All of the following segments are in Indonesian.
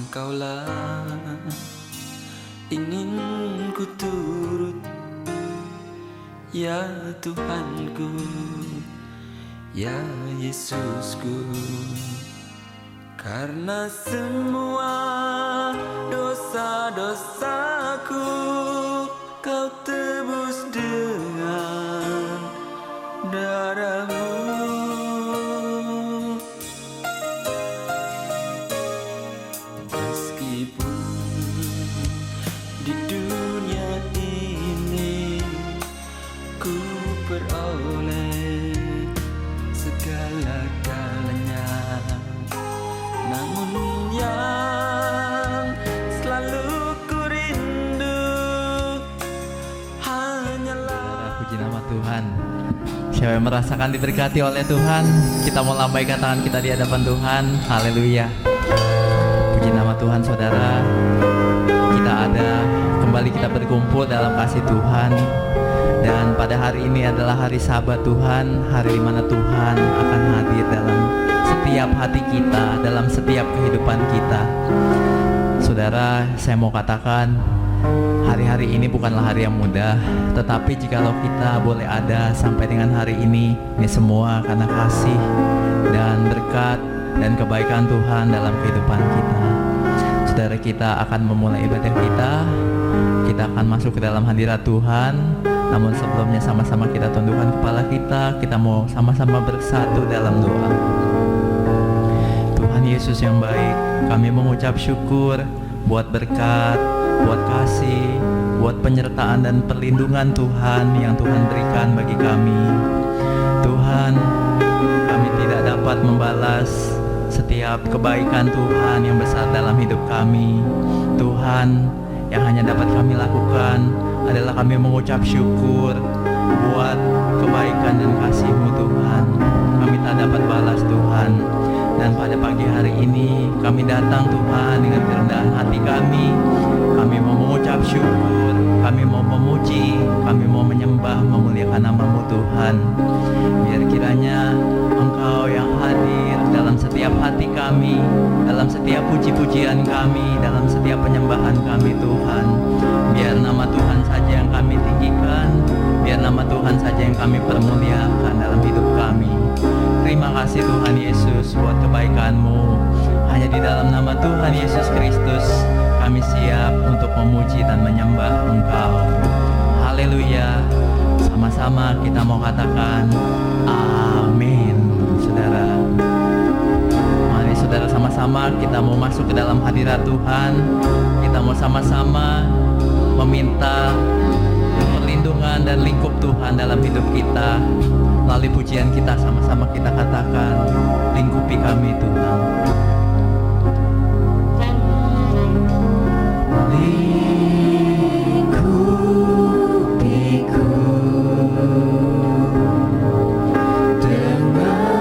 Engkaulah ingin ku turut, ya Tuhanku, ya Yesusku. Karena semua dosa-dosaku Kau tebus dengan darah-Mu. Meskipun di dunia ini ku peroleh segala-galanya, namun yang selalu ku rindu hanyalah. Puji nama Tuhan. Siapa yang merasakan diberkati oleh Tuhan, kita mau lambaikan tangan kita di hadapan Tuhan. Haleluya. Puji nama Tuhan, saudara. Kita ada kembali, kita berkumpul dalam kasih Tuhan. Dan pada hari ini adalah hari Sabat Tuhan, hari di mana Tuhan akan hadir dalam setiap hati kita, dalam setiap kehidupan kita. Saudara, saya mau katakan, hari-hari ini bukanlah hari yang mudah, tetapi jikalau kita boleh ada sampai dengan hari ini semua karena kasih dan berkat dan kebaikan Tuhan dalam kehidupan kita. Saudara, kita akan memulai ibadah kita akan masuk ke dalam hadirat Tuhan. Namun sebelumnya sama-sama kita tundukkan kepala kita mau sama-sama bersatu dalam doa. Tuhan Yesus yang baik, kami mengucap syukur buat berkat, buat kasih, buat penyertaan dan perlindungan Tuhan yang Tuhan berikan bagi kami. Tuhan, kami tidak dapat membalas setiap kebaikan Tuhan yang besar dalam hidup kami. Tuhan, yang hanya dapat kami lakukan adalah kami mengucap syukur buat kebaikan dan kasih-Mu Tuhan. Kami tak dapat balas Tuhan. Dan pada pagi hari ini kami datang Tuhan dengan kerendahan hati kami. Kami mau mengucap syukur, kami mau memuji, kami mau menyembah, memuliakan nama-Mu Tuhan. Biar kiranya Engkau yang hadir dalam setiap hati kami, dalam setiap puji-pujian kami, dalam setiap penyembahan kami Tuhan. Biar nama Tuhan saja yang kami tinggikan, biar nama Tuhan saja yang kami permuliakan dalam hidup kami. Terima kasih Tuhan Yesus buat kebaikan-Mu. Hanya di dalam nama Tuhan Yesus Kristus kami siap untuk memuji dan menyembah Engkau. Haleluya. Sama-sama kita mau katakan amin. Saudara, mari saudara sama-sama kita mau masuk ke dalam hadirat Tuhan. Kita mau sama-sama meminta perlindungan dan lingkup Tuhan dalam hidup kita. Melalui pujian kita sama-sama kita katakan, lingkupi kami Tuhan. Lingkupiku dengan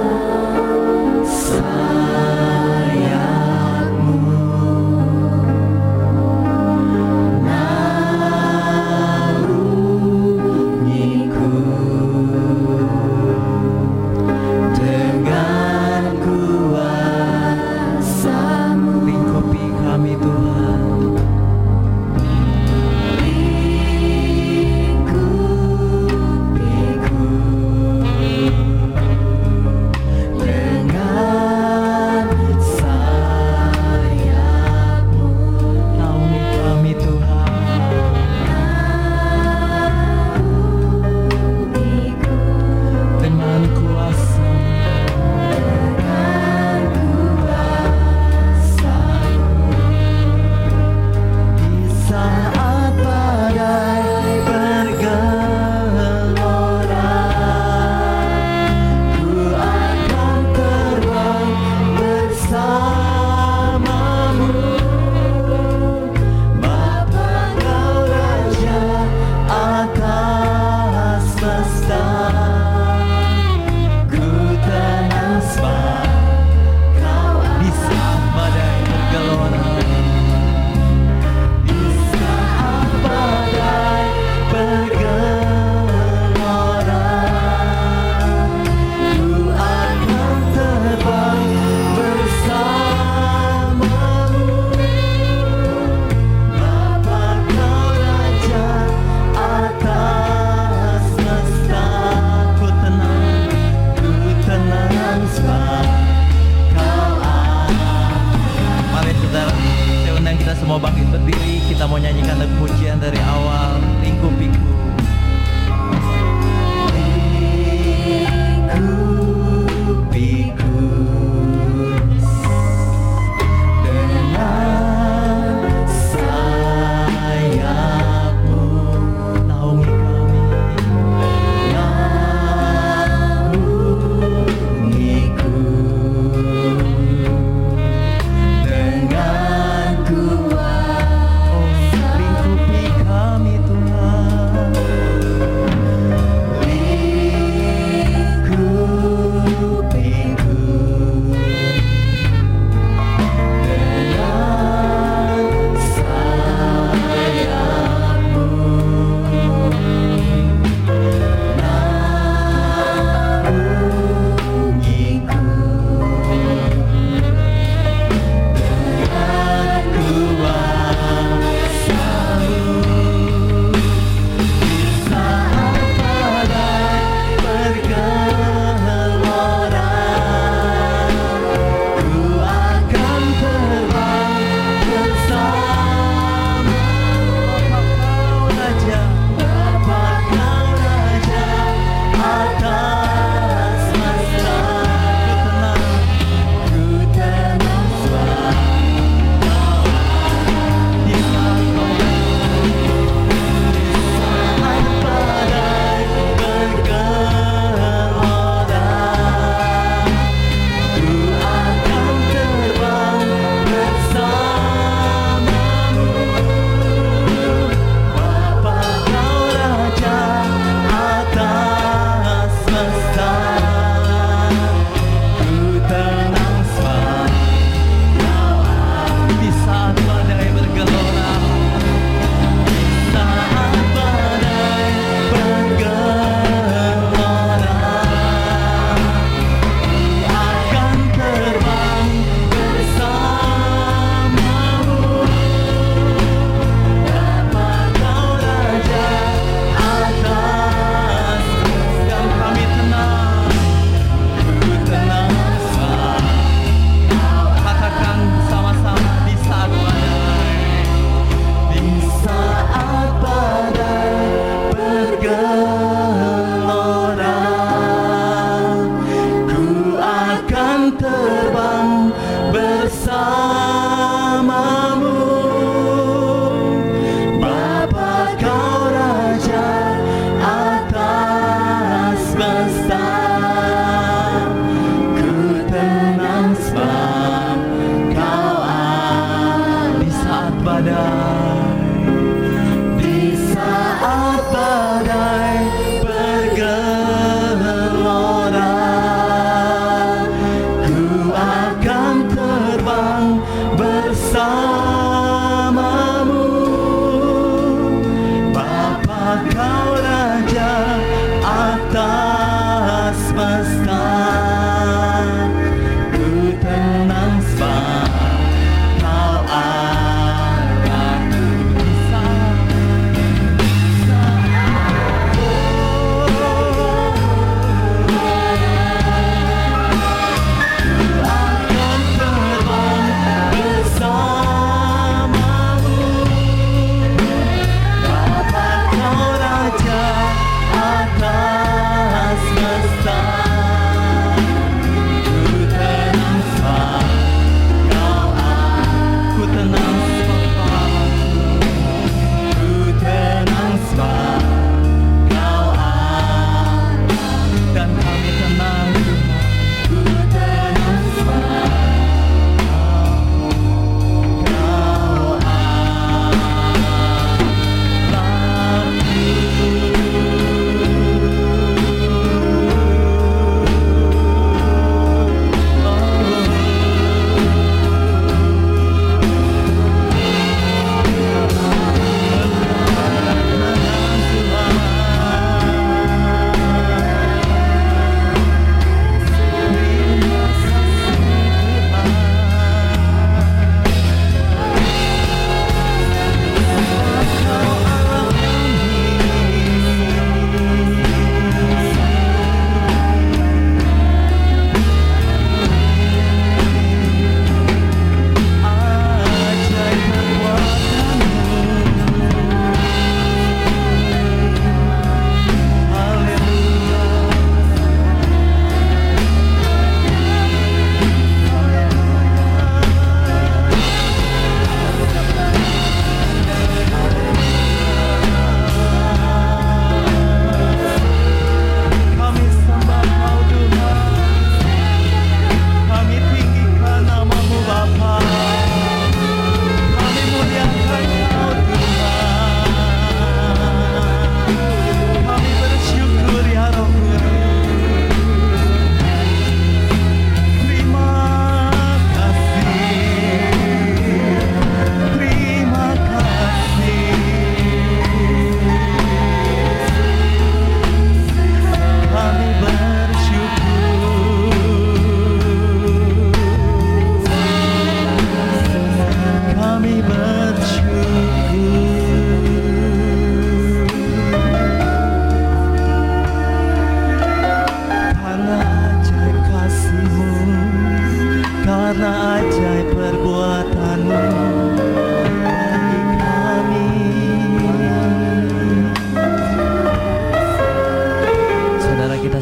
sayap-Mu, naungiku dengan kuasa-Mu. Lingkupi kami Tuhan.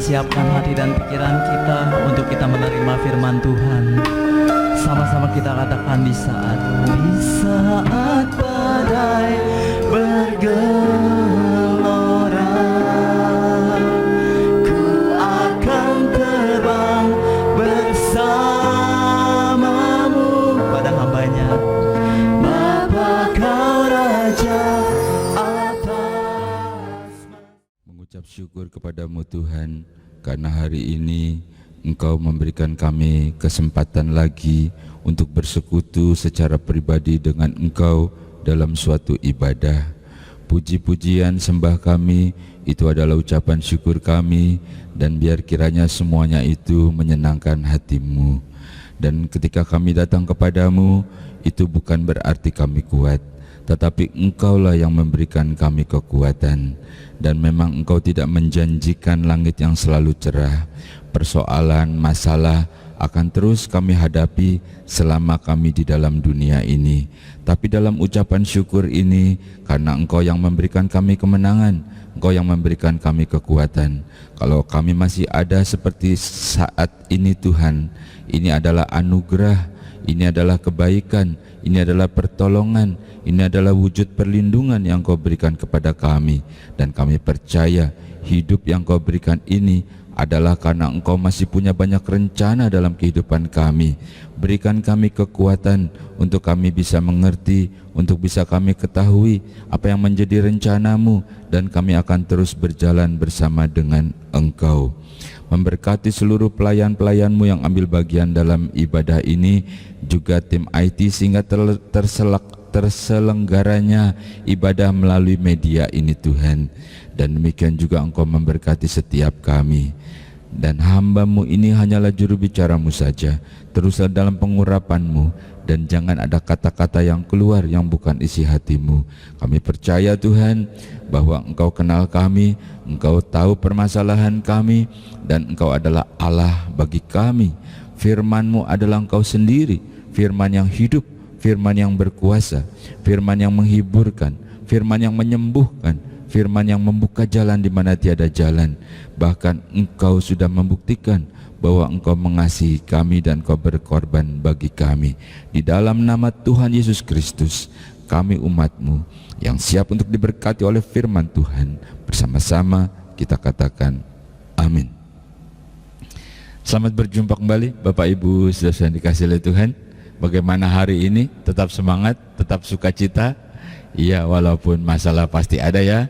siapkan hati dan pikiran kita untuk kita menerima firman Tuhan. Sama-sama kita katakan di saat badai bergelora, ku akan terbang bersamamu pada hambanya. Bapa kau Raja atas. Mengucap syukur kepadamu Tuhan, karena hari ini Engkau memberikan kami kesempatan lagi untuk bersekutu secara pribadi dengan Engkau dalam suatu ibadah. Puji-pujian sembah kami itu adalah ucapan syukur kami, dan biar kiranya semuanya itu menyenangkan hatimu. Dan ketika kami datang kepadamu, itu bukan berarti kami kuat, tetapi Engkaulah yang memberikan kami kekuatan. Dan memang Engkau tidak menjanjikan langit yang selalu cerah. Persoalan, masalah akan terus kami hadapi selama kami di dalam dunia ini. Tapi dalam ucapan syukur ini, karena Engkau yang memberikan kami kemenangan, Engkau yang memberikan kami kekuatan. Kalau kami masih ada seperti saat ini Tuhan, ini adalah anugerah, ini adalah kebaikan, ini adalah pertolongan, ini adalah wujud perlindungan yang Kau berikan kepada kami. Dan kami percaya hidup yang Kau berikan ini adalah karena Engkau masih punya banyak rencana dalam kehidupan kami. Berikan kami kekuatan untuk kami bisa mengerti, untuk bisa kami ketahui apa yang menjadi rencana-Mu, dan kami akan terus berjalan bersama dengan Engkau. Memberkati seluruh pelayan-pelayan-Mu yang ambil bagian dalam ibadah ini, juga tim IT sehingga terselenggaranya ibadah melalui media ini Tuhan. Dan demikian juga Engkau memberkati setiap kami. Dan hamba-Mu ini hanyalah juru bicara-Mu saja. Teruslah dalam pengurapan-Mu, dan jangan ada kata-kata yang keluar yang bukan isi hati-Mu. Kami percaya Tuhan bahwa Engkau kenal kami, Engkau tahu permasalahan kami, dan Engkau adalah Allah bagi kami. Firman-Mu adalah Engkau sendiri, firman yang hidup, firman yang berkuasa, firman yang menghiburkan, firman yang menyembuhkan, firman yang membuka jalan di mana tiada jalan. Bahkan Engkau sudah membuktikan bahwa Engkau mengasihi kami dan Engkau berkorban bagi kami. Di dalam nama Tuhan Yesus Kristus, kami umat-Mu yang siap untuk diberkati oleh firman Tuhan, bersama-sama kita katakan amin. Selamat berjumpa kembali Bapak Ibu saudara yang dikasihi oleh Tuhan. Bagaimana hari ini? Tetap semangat, tetap sukacita. Iya, walaupun masalah pasti ada ya,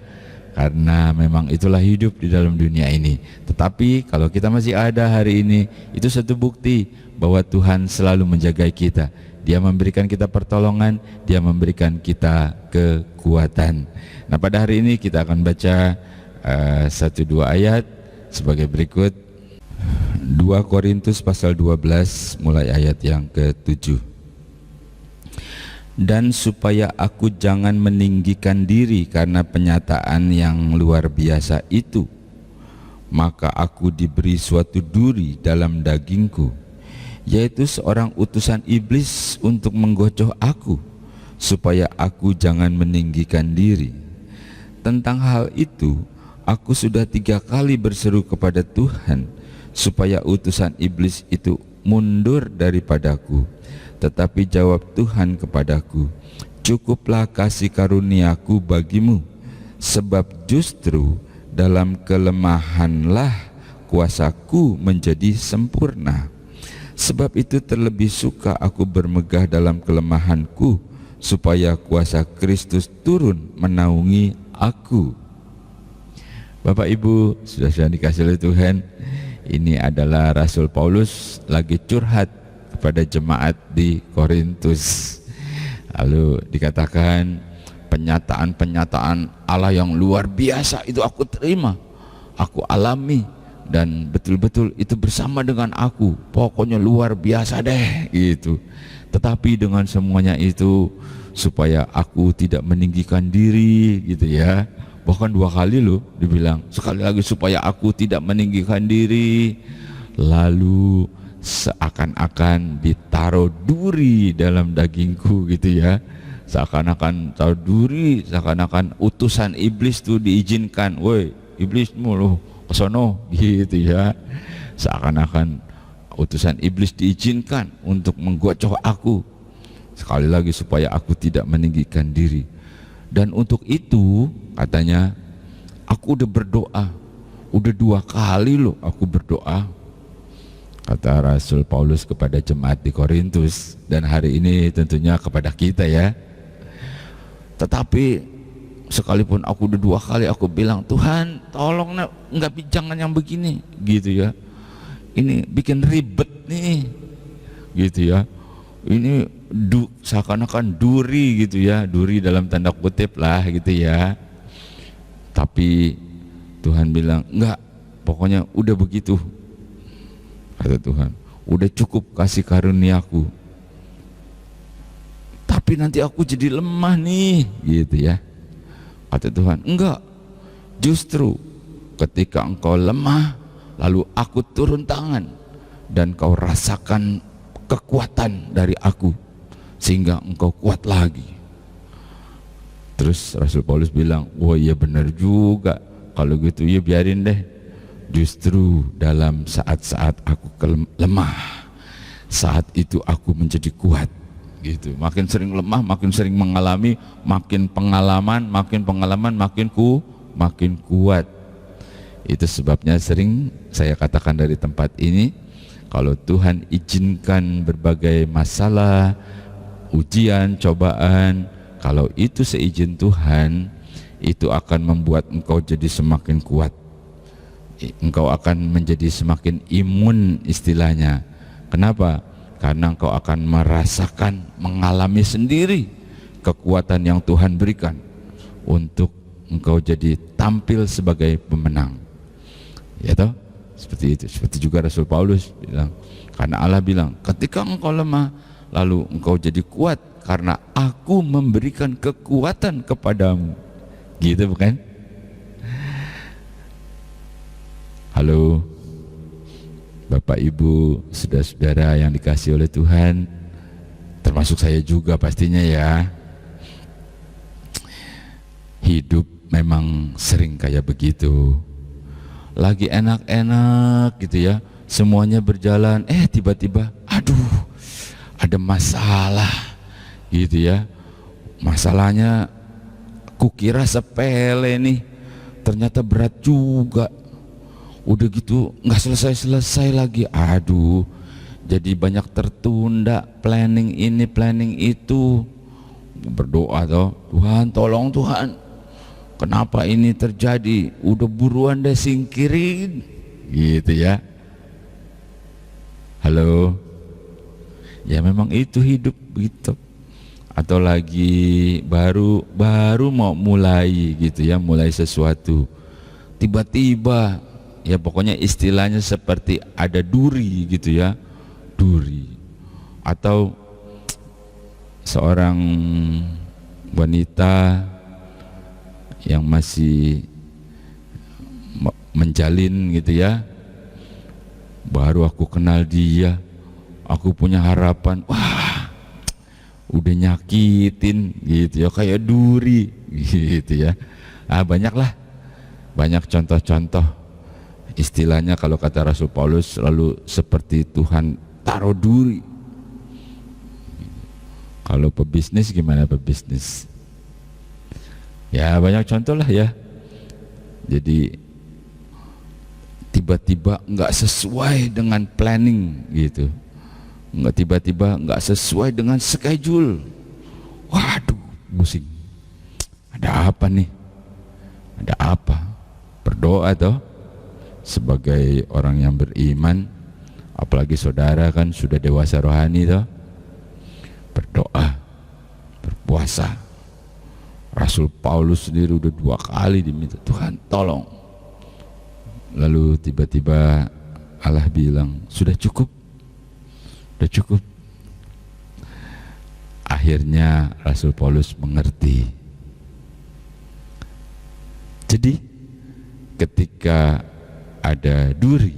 karena memang itulah hidup di dalam dunia ini. Tetapi kalau kita masih ada hari ini, itu satu bukti bahwa Tuhan selalu menjaga kita. Dia memberikan kita pertolongan, Dia memberikan kita kekuatan. Nah, pada hari ini kita akan baca 1-2 ayat sebagai berikut. 2 Korintus pasal 12 mulai ayat yang ke-7. Dan supaya aku jangan meninggikan diri karena penyataan yang luar biasa itu, maka aku diberi suatu duri dalam dagingku, yaitu seorang utusan iblis untuk menggocoh aku, supaya aku jangan meninggikan diri. Tentang hal itu, aku sudah 3 kali berseru kepada Tuhan, supaya utusan iblis itu mundur daripadaku. Tetapi jawab Tuhan kepadaku, cukuplah kasih karuniaku bagimu, sebab justru dalam kelemahanlah kuasaku menjadi sempurna. Sebab itu terlebih suka aku bermegah dalam kelemahanku, supaya kuasa Kristus turun menaungi aku. Bapak Ibu sudah dikasih oleh Tuhan, ini adalah Rasul Paulus lagi curhat kepada jemaat di Korintus. Lalu dikatakan penyataan-penyataan Allah yang luar biasa itu aku terima, aku alami, dan betul-betul itu bersama dengan aku. Pokoknya luar biasa deh gitu. Tetapi dengan semuanya itu, supaya aku tidak meninggikan diri gitu ya. Bahkan 2 kali loh dibilang, sekali lagi supaya aku tidak meninggikan diri. Lalu seakan-akan ditaruh duri dalam dagingku gitu ya. Seakan-akan taruh duri, seakan-akan utusan iblis tuh diizinkan, woi iblismu loh kesono gitu ya. Seakan-akan utusan iblis diizinkan untuk menggocok aku, sekali lagi supaya aku tidak meninggikan diri. Dan untuk itu katanya aku udah berdoa, udah 2 kali loh aku berdoa, kata Rasul Paulus kepada jemaat di Korintus, dan hari ini tentunya kepada kita ya. Tetapi sekalipun aku udah 2 kali aku bilang, Tuhan tolong jangan yang begini gitu ya, ini bikin ribet nih gitu ya, ini seakan-akan duri gitu ya, duri dalam tanda kutip lah gitu ya. Tapi Tuhan bilang enggak, pokoknya udah begitu, kata Tuhan, udah cukup kasih karuniaku, tapi nanti aku jadi lemah nih gitu ya. Kata Tuhan, enggak, justru ketika engkau lemah lalu aku turun tangan dan kau rasakan kekuatan dari aku sehingga engkau kuat lagi. Terus Rasul Paulus bilang, wah iya benar juga, kalau gitu ya biarin deh, justru dalam saat-saat aku lemah, saat itu aku menjadi kuat gitu. Makin sering lemah, makin sering mengalami, makin pengalaman, makin kuat. Itu sebabnya sering saya katakan dari tempat ini, kalau Tuhan izinkan berbagai masalah, ujian, cobaan, kalau itu seizin Tuhan, itu akan membuat engkau jadi semakin kuat. Engkau akan menjadi semakin imun istilahnya. Kenapa? Karena engkau akan merasakan, mengalami sendiri kekuatan yang Tuhan berikan untuk engkau jadi tampil sebagai pemenang. Ya toh? Seperti itu. Seperti juga Rasul Paulus bilang, karena Allah bilang, ketika engkau lemah lalu engkau jadi kuat karena aku memberikan kekuatan kepadamu. Gitu bukan? Halo Bapak Ibu, saudara-saudara yang dikasihi oleh Tuhan, termasuk saya juga pastinya ya. Hidup memang sering kayak begitu. Lagi enak-enak gitu ya, semuanya berjalan, tiba-tiba aduh ada masalah gitu ya. Masalahnya kukira sepele nih, ternyata berat juga. Udah gitu nggak selesai-selesai lagi, aduh jadi banyak tertunda, planning ini planning itu. Berdoa toh, Tuhan tolong Tuhan, kenapa ini terjadi, udah buruan deh singkirin gitu ya. Halo, ya memang itu hidup gitu. Atau lagi baru mau mulai gitu ya, mulai sesuatu, tiba-tiba ya pokoknya istilahnya seperti ada duri gitu ya, duri. Atau seorang wanita yang masih menjalin gitu ya, baru aku kenal dia, aku punya harapan, wah udah nyakitin gitu ya, kayak duri gitu ya. Banyak contoh-contoh. Istilahnya kalau kata Rasul Paulus selalu seperti Tuhan taruh duri. Kalau pebisnis gimana pebisnis? Ya banyak contoh lah ya. Jadi tiba-tiba nggak sesuai dengan planning gitu, tiba-tiba nggak sesuai dengan schedule. Waduh, pusing. Ada apa nih? Ada apa? Berdoa toh. Sebagai orang yang beriman, apalagi saudara kan sudah dewasa rohani toh, berdoa, berpuasa. Rasul Paulus sendiri udah 2 kali diminta, Tuhan tolong. Lalu tiba-tiba Allah bilang, sudah cukup. Akhirnya Rasul Paulus mengerti. Jadi ketika ada duri,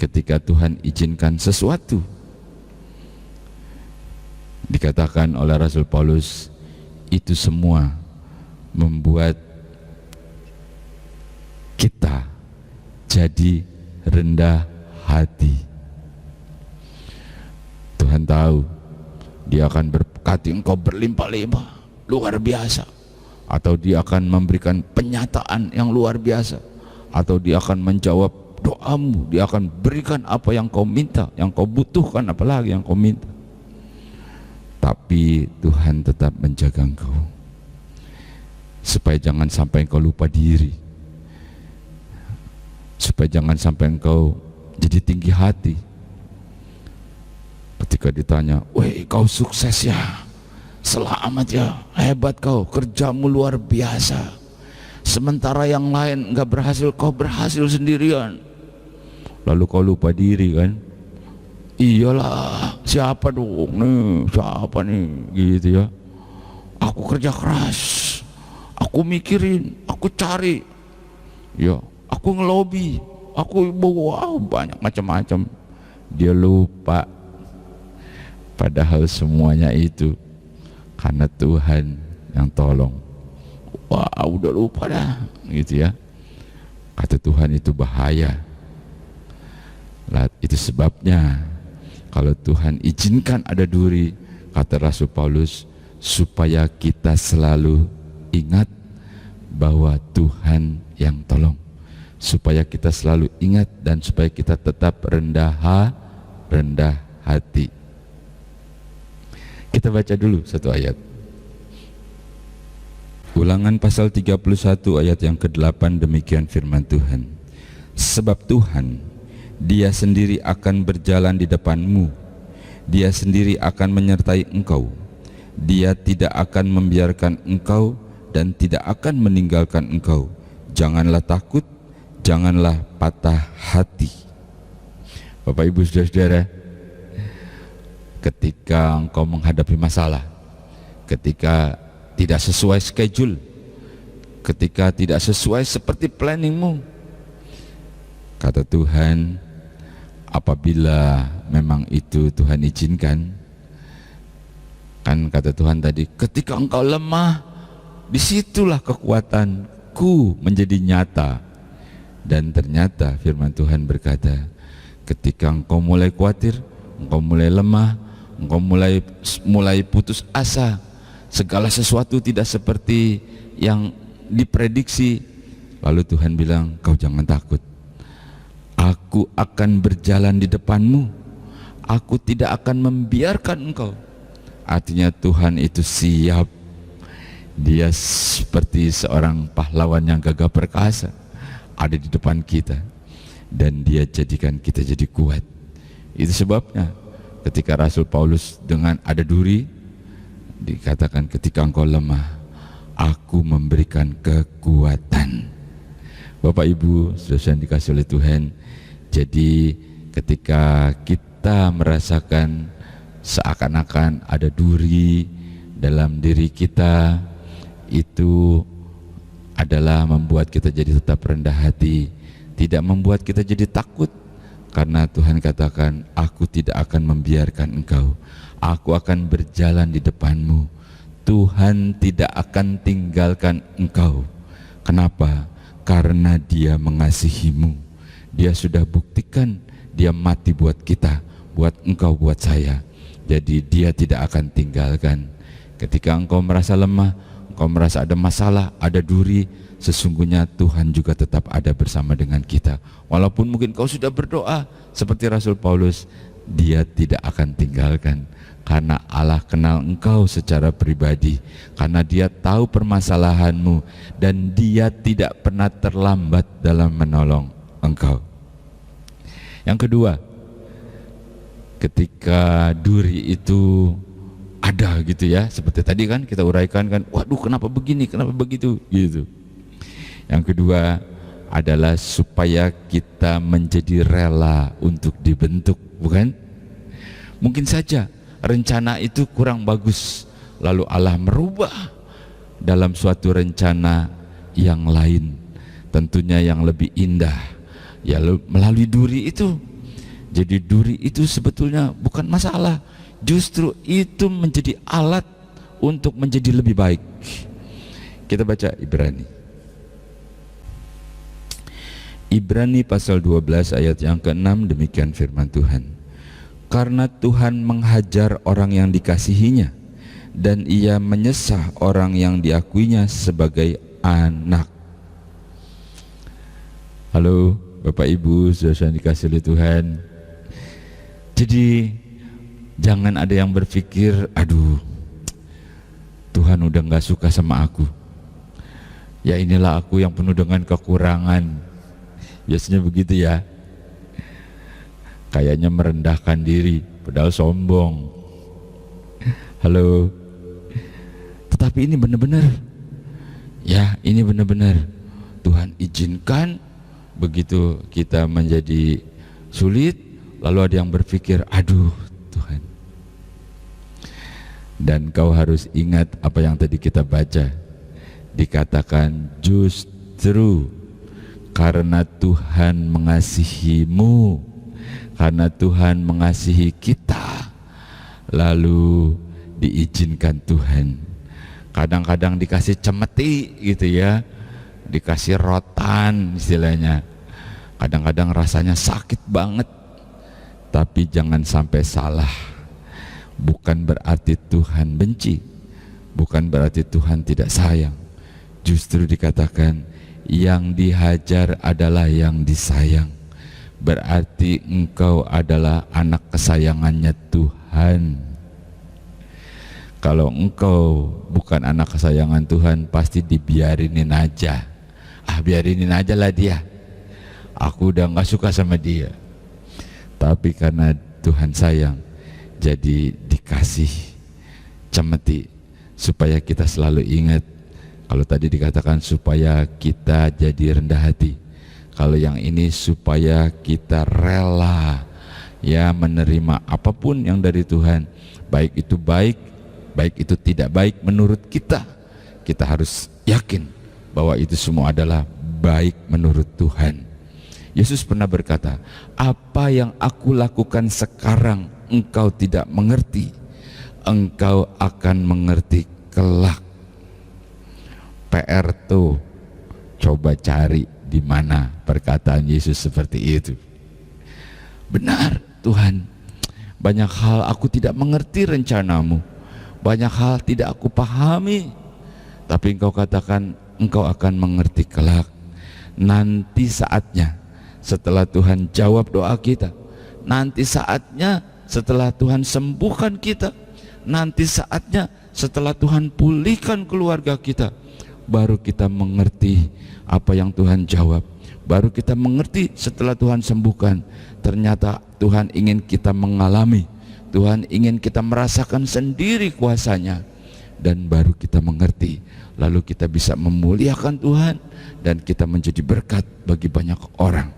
ketika Tuhan izinkan sesuatu, dikatakan oleh Rasul Paulus, itu semua membuat kita jadi rendah hati. Tuhan tahu Dia akan berkati engkau berlimpah-limpah, luar biasa, atau Dia akan memberikan penyataan yang luar biasa, atau Dia akan menjawab doamu, Dia akan berikan apa yang kau minta, yang kau butuhkan, apalagi yang kau minta. Tapi Tuhan tetap menjaga engkau supaya jangan sampai engkau lupa diri, supaya jangan sampai engkau jadi tinggi hati. Ketika ditanya, "Weh, kau sukses ya, selamat ya, hebat kau, kerjamu luar biasa. Sementara yang lain enggak berhasil, kau berhasil sendirian." Lalu kau lupa diri kan? Iyalah, siapa dong nih, siapa nih, gitu ya. Aku kerja keras, aku mikirin, aku cari, ya, aku ngelobi, aku wow, banyak macam-macam. Dia lupa, padahal semuanya itu karena Tuhan yang tolong. Wah, udah lupa dah, gitu ya. Kata Tuhan itu bahaya. Lah, itu sebabnya kalau Tuhan izinkan ada duri, kata Rasul Paulus, supaya kita selalu ingat bahwa Tuhan yang tolong, supaya kita selalu ingat dan supaya kita tetap rendah hati. Kita baca dulu satu ayat. Ulangan pasal 31 ayat yang ke-8, demikian firman Tuhan. Sebab Tuhan, Dia sendiri akan berjalan di depanmu, Dia sendiri akan menyertai engkau, Dia tidak akan membiarkan engkau dan tidak akan meninggalkan engkau. Janganlah takut, janganlah patah hati. Bapak Ibu Saudara-saudara, ketika engkau menghadapi masalah, ketika tidak sesuai schedule, ketika tidak sesuai seperti planningmu, kata Tuhan, apabila memang itu Tuhan izinkan, kan kata Tuhan tadi, ketika engkau lemah, disitulah kekuatanku menjadi nyata. Dan ternyata firman Tuhan berkata, ketika engkau mulai khawatir, engkau mulai lemah, engkau mulai putus asa, segala sesuatu tidak seperti yang diprediksi, lalu Tuhan bilang, kau jangan takut, aku akan berjalan di depanmu, aku tidak akan membiarkan engkau. Artinya Tuhan itu siap, Dia seperti seorang pahlawan yang gagah perkasa, ada di depan kita, dan Dia jadikan kita jadi kuat. Itu sebabnya ketika Rasul Paulus dengan ada duri, dikatakan ketika engkau lemah, aku memberikan kekuatan. Bapak Ibu, saudara yang dikasih oleh Tuhan, jadi ketika kita merasakan seakan-akan ada duri dalam diri kita, itu adalah membuat kita jadi tetap rendah hati, tidak membuat kita jadi takut, karena Tuhan katakan, aku tidak akan membiarkan engkau, aku akan berjalan di depanmu. Tuhan tidak akan tinggalkan engkau. Kenapa? Karena Dia mengasihimu. Dia sudah buktikan, Dia mati buat kita, buat engkau, buat saya. Jadi Dia tidak akan tinggalkan. Ketika engkau merasa lemah, engkau merasa ada masalah, ada duri, sesungguhnya Tuhan juga tetap ada bersama dengan kita. Walaupun mungkin kau sudah berdoa seperti Rasul Paulus, Dia tidak akan tinggalkan. Karena Allah kenal engkau secara pribadi, karena Dia tahu permasalahanmu, dan Dia tidak pernah terlambat dalam menolong engkau. Yang kedua, ketika duri itu ada gitu ya, seperti tadi kan kita uraikan kan, waduh kenapa begini, kenapa begitu gitu. Yang kedua adalah supaya kita menjadi rela untuk dibentuk, bukan? Mungkin saja rencana itu kurang bagus, lalu Allah merubah dalam suatu rencana yang lain, tentunya yang lebih indah, ya melalui duri itu. Jadi duri itu sebetulnya bukan masalah, justru itu menjadi alat untuk menjadi lebih baik. Ibrani pasal 12 ayat yang ke-6 demikian firman Tuhan. Karena Tuhan menghajar orang yang dikasihinya, dan ia menyesah orang yang diakuinya sebagai anak. Halo Bapak Ibu, saudara yang dikasihi oleh Tuhan. Jadi jangan ada yang berpikir, aduh Tuhan udah gak suka sama aku. Ya inilah aku yang penuh dengan kekurangan. Biasanya begitu ya. Kayaknya merendahkan diri, padahal sombong. Halo. Tetapi ini benar-benar, ya ini benar-benar Tuhan izinkan. Begitu kita menjadi sulit, lalu ada yang berpikir, aduh Tuhan. Dan kau harus ingat apa yang tadi kita baca. Dikatakan justru karena Tuhan mengasihimu, karena Tuhan mengasihi kita, lalu diizinkan Tuhan. Kadang-kadang dikasih cemeti gitu ya, dikasih rotan istilahnya. Kadang-kadang rasanya sakit banget. Tapi jangan sampai salah. Bukan berarti Tuhan benci, bukan berarti Tuhan tidak sayang. Justru dikatakan yang dihajar adalah yang disayang. Berarti engkau adalah anak kesayangannya Tuhan. Kalau engkau bukan anak kesayangan Tuhan, pasti dibiarinin aja. Biarinin aja lah dia, aku udah gak suka sama dia. Tapi karena Tuhan sayang, jadi dikasih cemeti supaya kita selalu ingat. Kalau tadi dikatakan supaya kita jadi rendah hati, kalau yang ini supaya kita rela ya menerima apapun yang dari Tuhan, baik itu baik, baik itu tidak baik menurut kita. Kita harus yakin bahwa itu semua adalah baik menurut Tuhan. Yesus pernah berkata, apa yang aku lakukan sekarang engkau tidak mengerti, engkau akan mengerti kelak. PR tuh, coba cari di mana perkataan Yesus seperti itu. Benar Tuhan, banyak hal aku tidak mengerti rencanamu, banyak hal tidak aku pahami, tapi engkau katakan engkau akan mengerti kelak. Nanti saatnya setelah Tuhan jawab doa kita, nanti saatnya setelah Tuhan sembuhkan kita, nanti saatnya setelah Tuhan pulihkan keluarga kita, baru kita mengerti apa yang Tuhan jawab. Baru kita mengerti setelah Tuhan sembuhkan, ternyata Tuhan ingin kita mengalami, Tuhan ingin kita merasakan sendiri kuasanya. Dan baru kita mengerti, lalu kita bisa memuliakan Tuhan, dan kita menjadi berkat bagi banyak orang.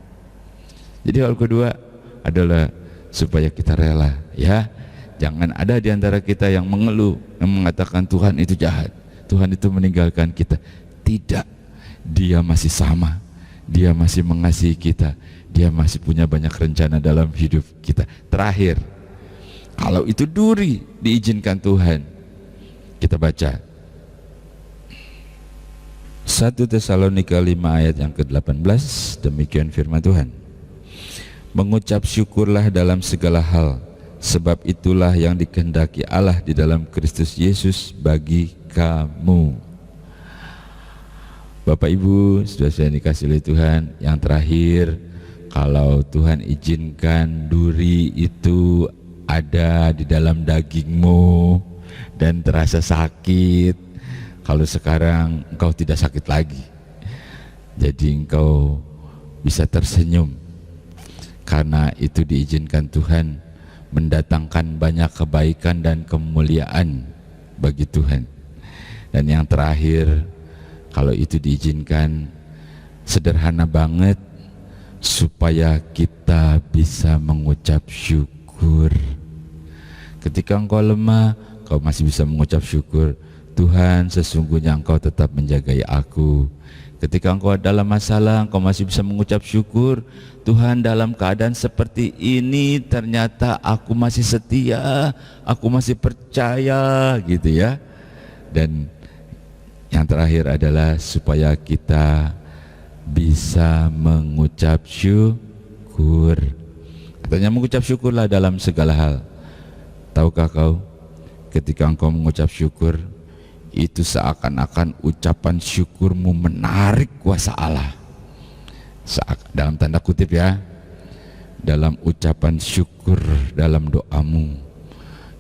Jadi hal kedua adalah supaya kita rela, ya. Jangan ada di antara kita yang mengeluh, yang mengatakan Tuhan itu jahat, Tuhan itu meninggalkan kita. Tidak, Dia masih sama, Dia masih mengasihi kita, Dia masih punya banyak rencana dalam hidup kita. Terakhir, kalau itu duri diizinkan Tuhan, kita baca 1 Tesalonika 5 ayat yang ke-18, demikian firman Tuhan. Mengucap syukurlah dalam segala hal, sebab itulah yang dikehendaki Allah di dalam Kristus Yesus bagi kamu. Bapak Ibu, saudara-saudara yang dikasihi oleh Tuhan, yang terakhir, kalau Tuhan izinkan duri itu ada di dalam dagingmu dan terasa sakit, kalau sekarang engkau tidak sakit lagi, jadi engkau bisa tersenyum, karena itu diizinkan Tuhan mendatangkan banyak kebaikan dan kemuliaan bagi Tuhan. Dan yang terakhir, kalau itu diizinkan, sederhana banget, supaya kita bisa mengucap syukur. Ketika engkau lemah, kau masih bisa mengucap syukur, Tuhan, sesungguhnya engkau tetap menjagai aku. Ketika engkau dalam masalah, engkau masih bisa mengucap syukur, Tuhan, dalam keadaan seperti ini ternyata aku masih setia, aku masih percaya, gitu ya. Dan yang terakhir adalah supaya kita bisa mengucap syukur. Katanya mengucap syukurlah dalam segala hal. Tahukah kau, ketika engkau mengucap syukur, itu seakan-akan ucapan syukurmu menarik kuasa Allah. Dalam tanda kutip ya, dalam ucapan syukur dalam doamu,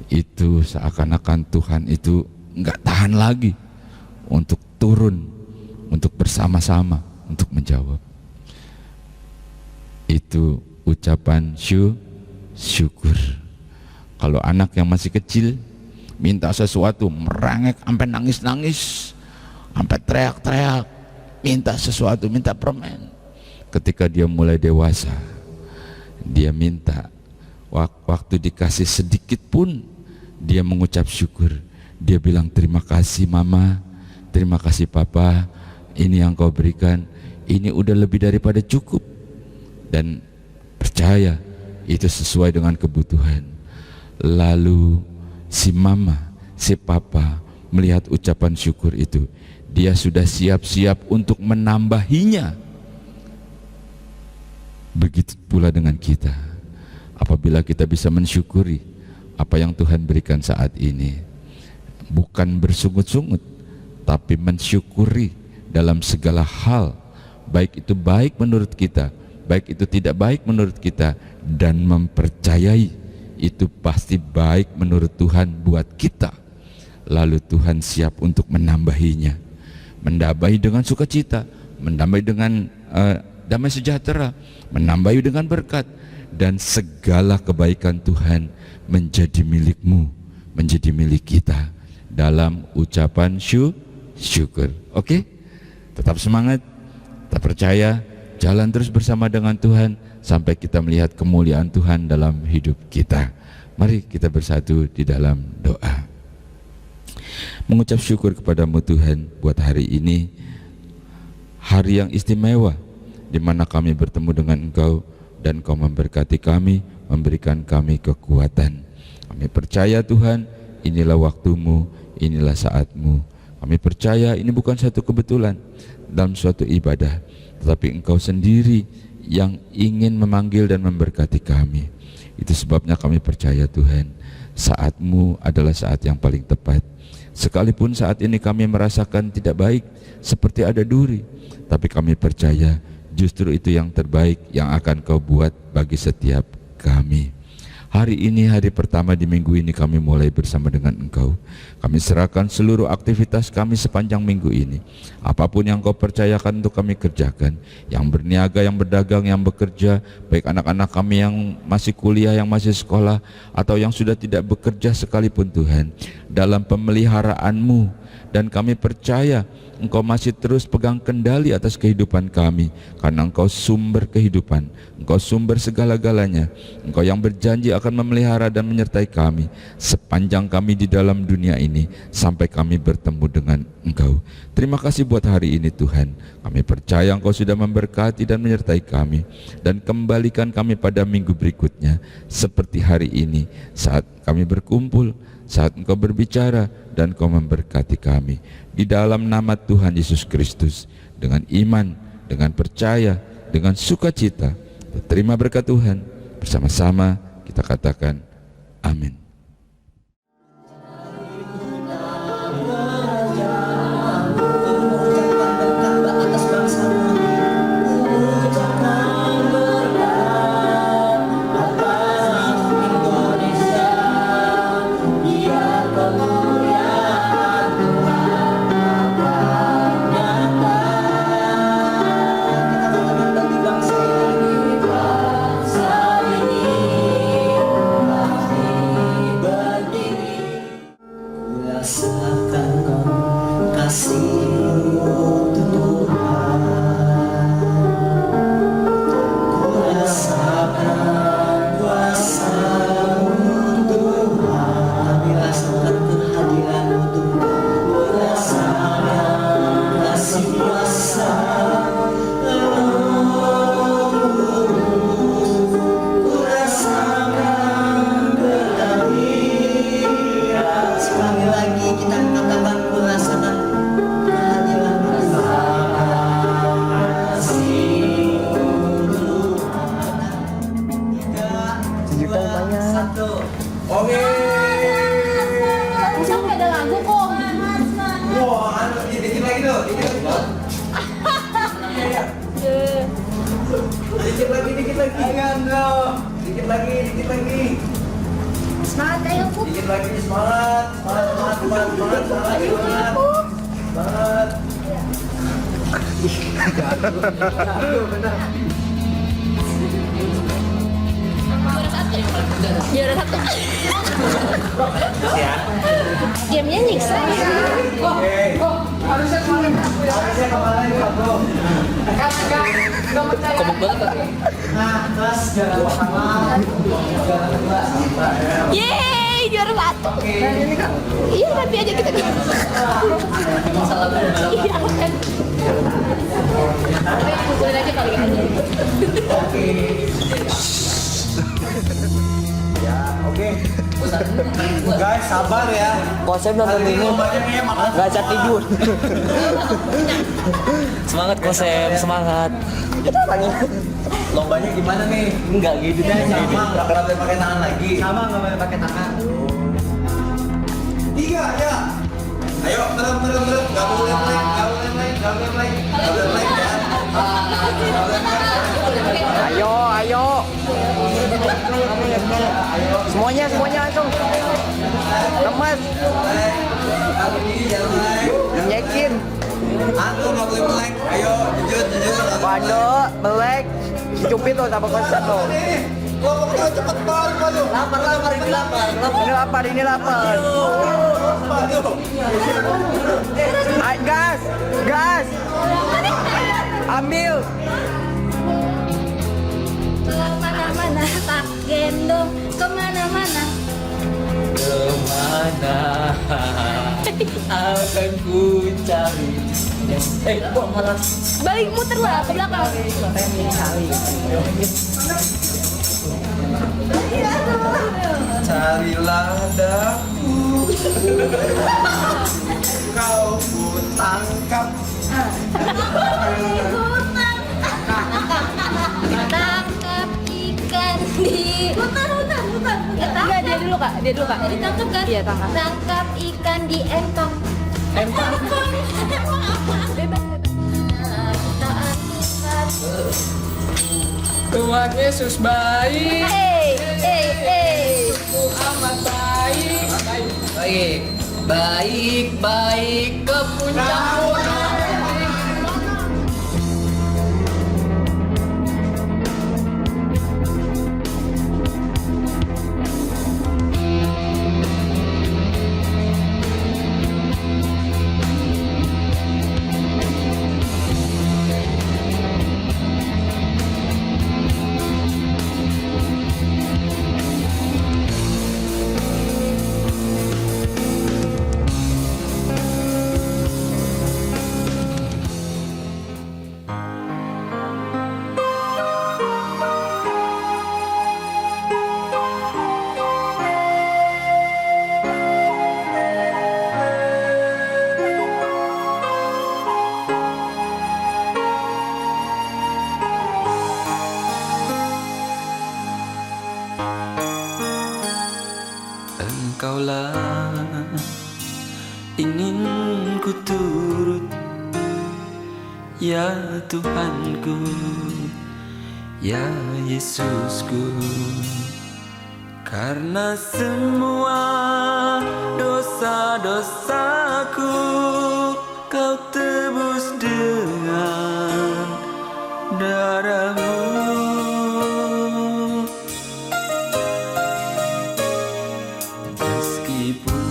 itu seakan-akan Tuhan itu nggak tahan lagi untuk turun, untuk bersama-sama, untuk menjawab. Itu ucapan syukur. Kalau anak yang masih kecil minta sesuatu, merengek sampai nangis-nangis, sampai teriak-teriak, minta sesuatu, minta permen. Ketika dia mulai dewasa, dia minta, waktu dikasih sedikit pun dia mengucap syukur. Dia bilang, terima kasih mama, terima kasih papa, ini yang kau berikan, ini udah lebih daripada cukup. Dan percaya itu sesuai dengan kebutuhan. Lalu si mama, si papa melihat ucapan syukur itu, dia sudah siap-siap untuk menambahinya. Begitu pula dengan kita, apabila kita bisa mensyukuri apa yang Tuhan berikan saat ini, bukan bersungut-sungut, tapi mensyukuri dalam segala hal, baik itu baik menurut kita, baik itu tidak baik menurut kita, dan mempercayai itu pasti baik menurut Tuhan buat kita. Lalu Tuhan siap untuk menambahinya, menambahi dengan sukacita, menambahi dengan damai sejahtera, menambahi dengan berkat, dan segala kebaikan Tuhan menjadi milikmu, menjadi milik kita dalam ucapan syukur. Oke? Tetap semangat, tetap percaya, jalan terus bersama dengan Tuhan sampai kita melihat kemuliaan Tuhan dalam hidup kita. Mari kita bersatu di dalam doa. Mengucap syukur kepadamu Tuhan buat hari ini, hari yang istimewa, di mana kami bertemu dengan Engkau dan Engkau memberkati kami, memberikan kami kekuatan. Kami percaya Tuhan, inilah waktumu, inilah saatmu. Kami percaya ini bukan satu kebetulan dalam suatu ibadah, tetapi Engkau sendiri yang ingin memanggil dan memberkati kami. Itu sebabnya kami percaya Tuhan, saatmu adalah saat yang paling tepat. Sekalipun saat ini kami merasakan tidak baik, seperti ada duri, tapi kami percaya justru itu yang terbaik yang akan Kau buat bagi setiap kami. Hari ini, hari pertama di minggu ini kami mulai bersama dengan Engkau. Kami serahkan seluruh aktivitas kami sepanjang minggu ini. Apapun yang Kau percayakan untuk kami kerjakan, yang berniaga, yang berdagang, yang bekerja, baik anak-anak kami yang masih kuliah, yang masih sekolah, atau yang sudah tidak bekerja sekalipun Tuhan, dalam pemeliharaan-Mu. Dan kami percaya Engkau masih terus pegang kendali atas kehidupan kami, karena Engkau sumber kehidupan, Engkau sumber segala-galanya. Engkau yang berjanji akan memelihara dan menyertai kami sepanjang kami di dalam dunia ini, sampai kami bertemu dengan Engkau. Terima kasih buat hari ini Tuhan. Kami percaya Engkau sudah memberkati dan menyertai kami, dan kembalikan kami pada minggu berikutnya seperti hari ini, saat kami berkumpul, saat Engkau berbicara dan Engkau memberkati kami. Di dalam nama Tuhan Yesus Kristus, dengan iman, dengan percaya, dengan sukacita, terima berkat Tuhan. Bersama-sama kita katakan amin. lagi. Dikit lagi. Semangat ayo Bu. Dikit lagi, semangat. Semangat. Juara satu. Gamenya nyiksa. Harusnya kemana nih, Bro? Komuk banget. Nah, terus jalan sama. Yeay, juara satu. Iya, nanti aja kita. Iya, kan. Pukulin aja kali kan. Oke. Guys, sabar ya. Konsep nonton ini nggak bisa tidur. Semangat konsep, semangat. Lombanya gimana nih? Enggak gitu deh. Sama, nggak boleh pakai tangan lagi. Sama, nggak boleh pakai tangan. 3 ya. Ayo, terus. Nggak boleh naik ya. Ayo. Semuanya langsung. Lemas. Nyekin. Aku nggak boleh melek. Ayo, jujur. Pando, melek. Cupit tuh sama konsep tuh. Kelompoknya cepet banget, waduh. Lapar. Ini lapar. Ayo, gas. Ambil. Kemana-mana tak gendong, kemana-mana. Kemana akan ku cari? Kok malah Balik muter lah ke belakang. Carilah daku, kau ku tangkap. Tangkap ikan di hutan. Enggak, dia dulu kak. Ditangkap kan? Iya, tangkap ikan di empang. Empang apa? Bebas. Kita aturan. Tuhan Yesus baik, Hey. amat baik ke puncak. Engkaulah ingin ku turut, ya Tuhanku, ya Yesusku. Karena semua dosa-dosaku kau tebus dengan darah-Mu. Meskipun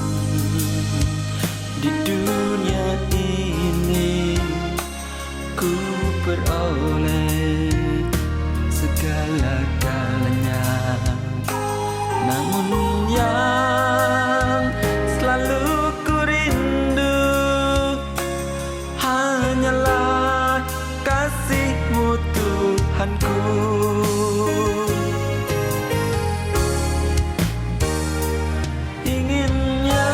di dunia ini ku peroleh segala-galanya, namun yang selalu ku rindu hanyalah kasih-Mu Tuhanku. Inginnya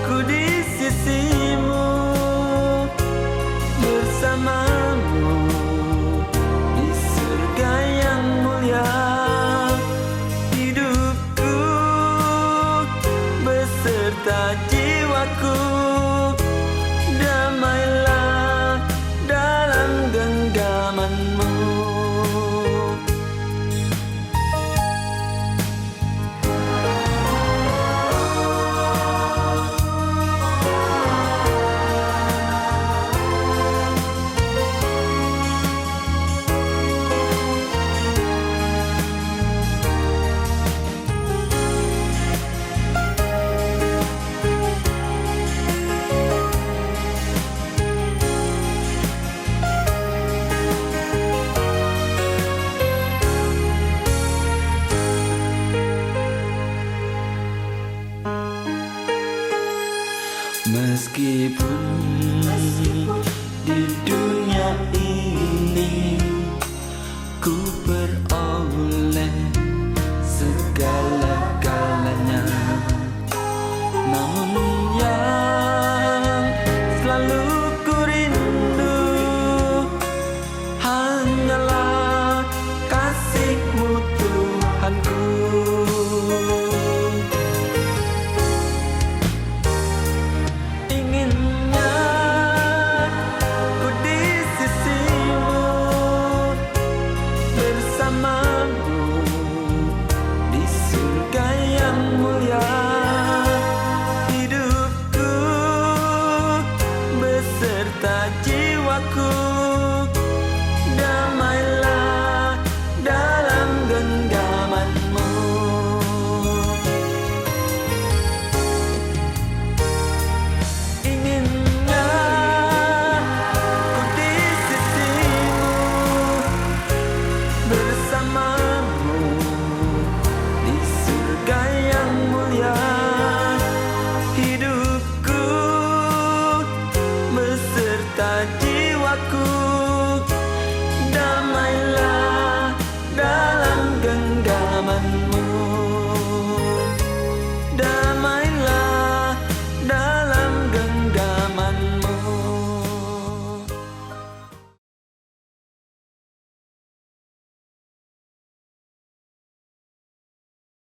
ku di sisi-Mu, bersama-Mu di surga yang mulia. Hidupku beserta jiwaku, damailah dalam genggaman-Mu. ku peroleh segala-galanya. Namun yang selalu ku rindu hanyalah kasih-Mu Tuhanku. Inginnya ku di sisi-Mu, bersama-Mu di surga yang mulia. Hidupku beserta jiwaku, damailah dalam genggaman-Mu. Inginnya ku di sisi-Mu, bersama-Mu di surga yang mulia. Hidupku beserta jiwaku, damailah dalam genggaman-Mu.